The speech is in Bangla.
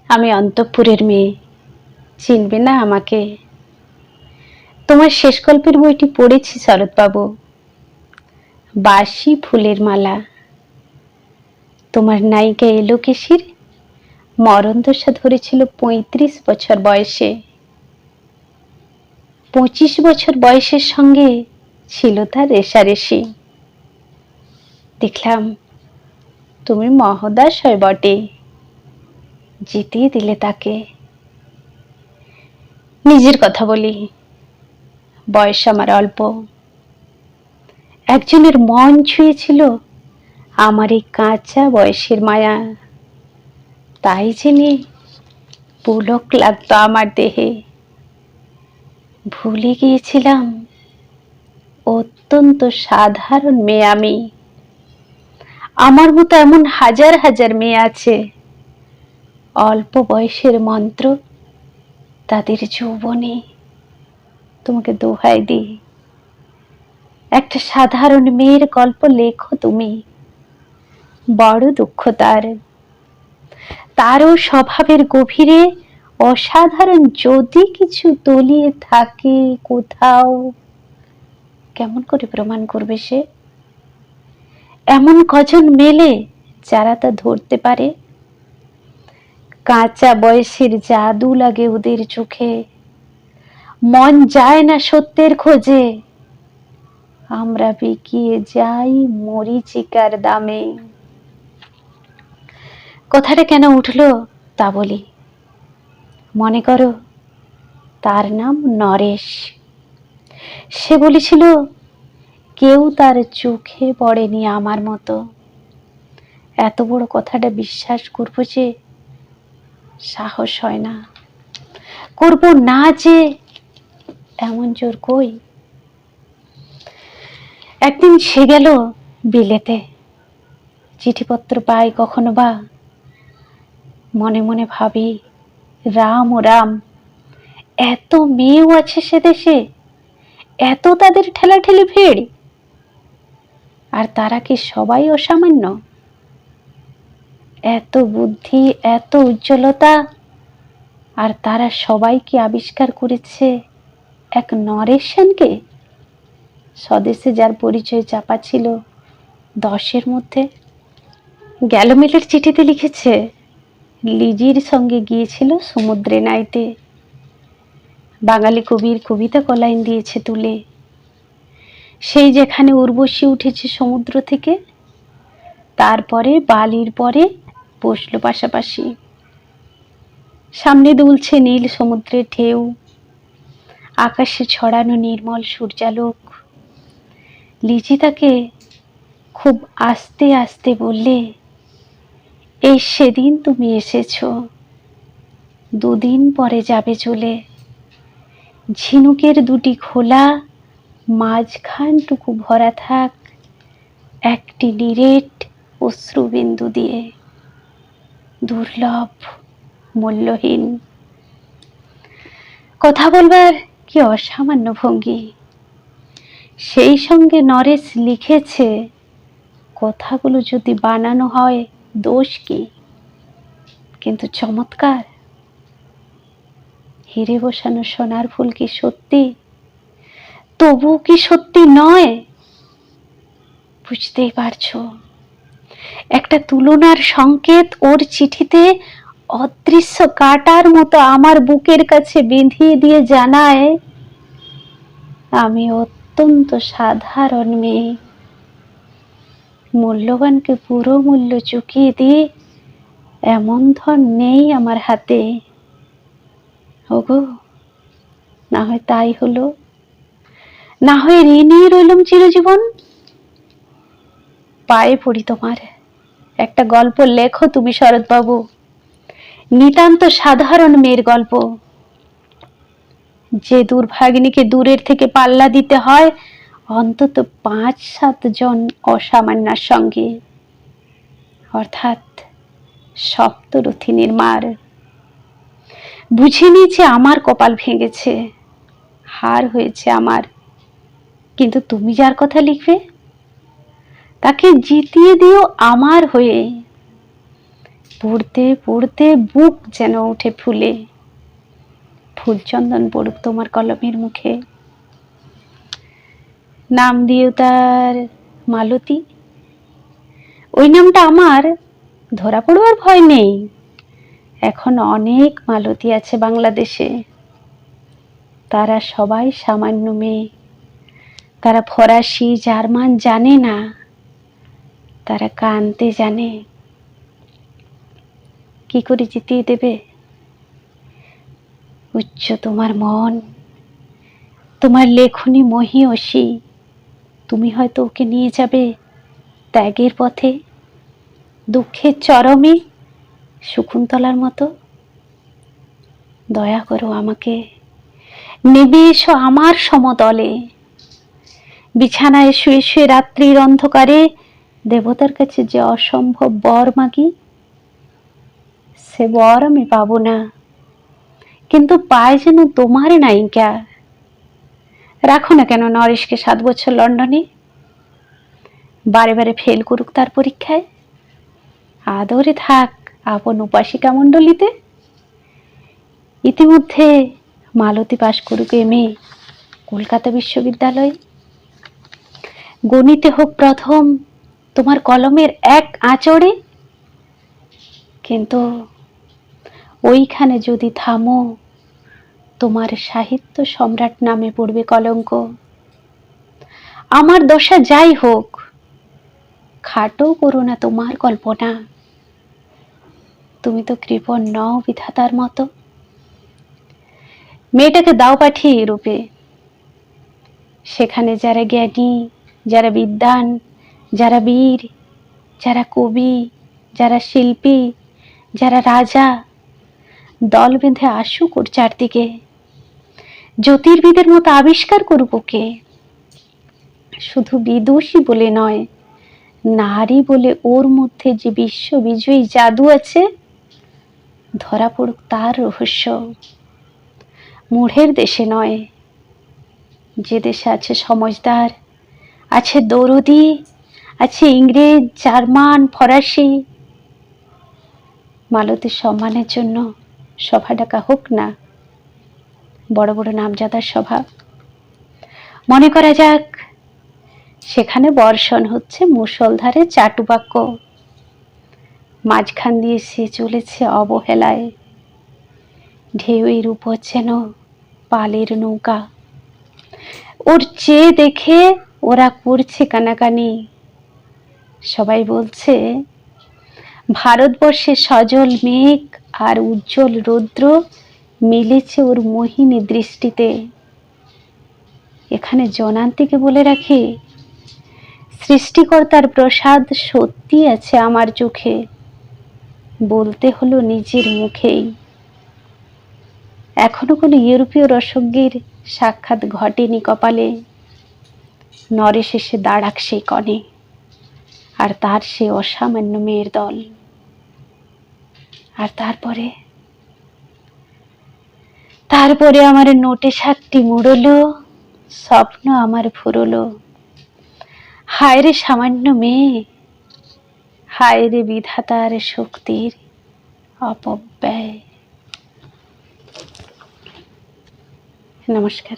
আমি অন্তঃপুরের মেয়ে, চিনবে না আমাকে? তোমার শেষ গল্পের বইটি পড়েছি শরৎবাবু। বাসি ফুলের মালা। তোমার নায়িকা এলোকেশীর মরণদশা ধরেছিল ৩৫ বছর বয়সে। ২৫ বছর বয়সের সঙ্গে ছিল তার রেশারেশি। দেখলাম তুমি মহোদয় বটে, জিতিয়ে দিলে তাকে। নিজের কথা বলি, বয়স আমার অল্প। একজনের মন ছুঁয়েছিল আমার এই কাঁচা বয়সের মায়া, তাই জেনে পুলক লাগতো আমার দেহে। ভুলে গিয়েছিলাম অত্যন্ত সাধারণ মেয়ে আমি। আমার মতো এমন হাজার হাজার মেয়ে আছে, অল্প বয়সের মন্ত্র তাদের যৌবনে। তোমাকে দোহাই দিই, একটা সাধারণ মেয়ের গল্প লেখো তুমি। বড় দুঃখ তারও স্বভাবের গভীরে অসাধারণ যদি কিছু তলিয়ে থাকে কোথাও, কেমন করে প্রমাণ করবে সে? এমন কজন মেলে যারা তা ধরতে পারে? কাঁচা বয়সের জাদু লাগে ওদের চোখে, মন যায় না সত্যের খোঁজে। আমরা বিকিয়ে যাই মরীচিকার দামে। কথাটা কেন উঠলো তা বলি। মনে করো তার নাম নরেশ। সে বলেছিল কেউ তার চোখে পড়েনি আমার মতো। এত বড় কথাটা বিশ্বাস করবো যে সাহস হয় না, করব না যে এমন জোর কই। একদিন সে গেল বিলেতে। চিঠিপত্র পাই কখনো বা, মনে মনে ভাবি রাম ও রাম, এত মেয়েও আছে সে দেশে, এত তাদের ঠেলাঠেলি ভিড়, আর তারা কি সবাই অসামান্য? এত বুদ্ধি, এত উজ্জ্বলতা, আর তারা সবাই কি আবিষ্কার করেছে এক নরেশ সেনকে, স্বদেশে যার পরিচয় চাপা ছিল 10-এর মধ্যে। গ্যালোমেলের চিঠিতে লিখেছে লিজির সঙ্গে গিয়েছিল সমুদ্রে নাইতে। বাঙালি কবির কবিতা কলাইন দিয়েছে তুলে। সেই যেখানে উর্বশী উঠেছে সমুদ্র থেকে, তারপরে বালির পরে বসলো পাশাপাশি। সামনে দুলছে নীল সমুদ্রের ঢেউ, আকাশে ছড়ানো নির্মল সূর্যালোক। লিজি তাকে খুব আস্তে আস্তে বললে, এই সেদিন তুমি এসেছো, 2 দিন পরে যাবে চলে। ঝিনুকের 2টি খোলা, মাঝখানটুকু ভরা থাক একটি নিরেট অশ্রুবিন্দু দিয়ে, দুর্লভ, মূল্যহীন। কথা বলবার কি অসামান্য ভঙ্গি। সেই সঙ্গে নরেশ লিখেছে, কথাগুলো যদি বানানো হয় দোষ কি, কিন্তু চমৎকার। হিরে বসানো সোনার ফুল কি সত্যি, তবু কি সত্যি নয়? বুঝতেই পারছো, একটা তুলনার সংকেত ওর চিঠিতে অদৃশ্য কাঁটার মতো আমার বুকের কাছে বিঁধিয়ে দিয়ে জানায়, আমি অত্যন্ত সাধারণ মেয়ে। মূল্যবানকে পুরো মূল্য চুকিয়ে দিয়ে এমন ধন নেই আমার হাতে। ওগো, না হয় তাই হলো, না হয় ঋণী রইলাম চিরজীবন। পায়ে পড়ি তোমার, একটা গল্প লেখো তুমি শরৎবাবু, নিতান্ত সাধারণ মেয়ের গল্প। যে দুর্ভাগিনীকে দূরের থেকে পাল্লা দিতে হয় অন্তত 5-7 জন অসামান্যার সঙ্গে, অর্থাৎ সপ্তরথিনীর মার। বুঝিনি যে আমার কপাল ভেঙেছে, হার হয়েছে আমার। কিন্তু তুমি যার কথা লিখবে তাকে জিতিয়ে দিও আমার হয়ে। পড়তে পড়তে বুক যেন উঠে ফুলে। ফুলচন্দন পড়ুক তোমার কলমের মুখে। নাম দিও তার মালতী। ওই নামটা আমার ধরা পড়বার ভয় নেই। এখন অনেক মালতী আছে বাংলাদেশে। তারা সবাই সামান্য মেয়ে। তারা ফরাসি জার্মান জানে না, তারা কানতে জানে। কি করে জিতিয়ে দেবে? উচ্চ তোমার মন, তোমার লেখনী মহীয়সী। তুমি হয়তো ওকে নিয়ে যাবে ত্যাগের পথে, দুঃখের চরমে, শকুন্তলার মতো। দয়া করো আমাকে, নেবে এসো আমার সমতলে। বিছানায় শুয়ে শুয়ে রাত্রির অন্ধকারে দেবতার কাছে যে অসম্ভব বর মাগি, সে বর আমি পাবো না, কিন্তু পাই যেন তোমার নায়িকা। রাখো না কেন নরেশকে 7 বছর লন্ডনে, বারে বারে ফেল করুক তার পরীক্ষায়। আদরে থাক আপন উপাসিকা মণ্ডলীতে। ইতিমধ্যে মালতী পাশ করুক MA কলকাতা বিশ্ববিদ্যালয়। গণিতে হোক প্রথম তোমার কলমের এক আঁচড়ে। কিন্তু ওইখানে যদি থামো, তোমার সাহিত্য সম্রাট নামে পড়বে কলঙ্ক। আমার দশা যাই হোক, খাটো করো না তোমার কল্পনা। তুমি তো কৃপণ নও বিধাতার মতো। মেয়েটাকে দাও পাঠিয়ে ইউরোপে। সেখানে যারা জ্ঞানী, যারা বিদ্বান, যারা বীর, যারা কবি, যারা শিল্পী, যারা রাজা, দল বেঁধে আসুক ওর চারদিকে। জ্যোতির্বিদের মতো আবিষ্কার করুক ওকে। শুধু বিদুষী বলে নয়, নারী বলে ওর মধ্যে যে বিশ্ববিজয়ী জাদু আছে, ধরা পড়ুক তার রহস্য। মূঢ়ের দেশে নয়, যে দেশে আছে সমজদার, আছে দরদি, আছে ইংরেজ, জার্মান, ফরাসি। মালতীর সম্মানের জন্য সভা ডাকা হোক না, বড় বড় নামজাদার সভা। মনে করা যাক সেখানে বর্ষণ হচ্ছে মুষলধারে চাটুবাক্য, মাঝখান দিয়ে সে চলেছে অবহেলায়। ঢেউয়ের উপর যেন পালের নৌকা। ওর চেয়ে দেখে ওরা করছে কানাকানি। সবাই বলছে ভারতবর্ষে সজল মেঘ আর উজ্জ্বল রৌদ্র মিলেছে ওর মোহিনী দৃষ্টিতে। এখানে জনান্তিকে বলে রাখি, সৃষ্টিকর্তার প্রসাদ সত্যি আছে আমার চোখে, বলতে হলো নিজের মুখেই। এখনো কোনো ইউরোপীয় রসজ্ঞের সাক্ষাৎ ঘটেনি কপালে। নরেশ এসে দাঁড়াক সেই কণে, আর তার সে অসামান্য মেয়ের দল। আর তারপরে আমার নোটে 7টি মুড়লো, স্বপ্ন আমার ফুরলো। হায় রে সামান্য মেয়ে, হায় রে বিধাতার শক্তির অপব্যয়। নমস্কার।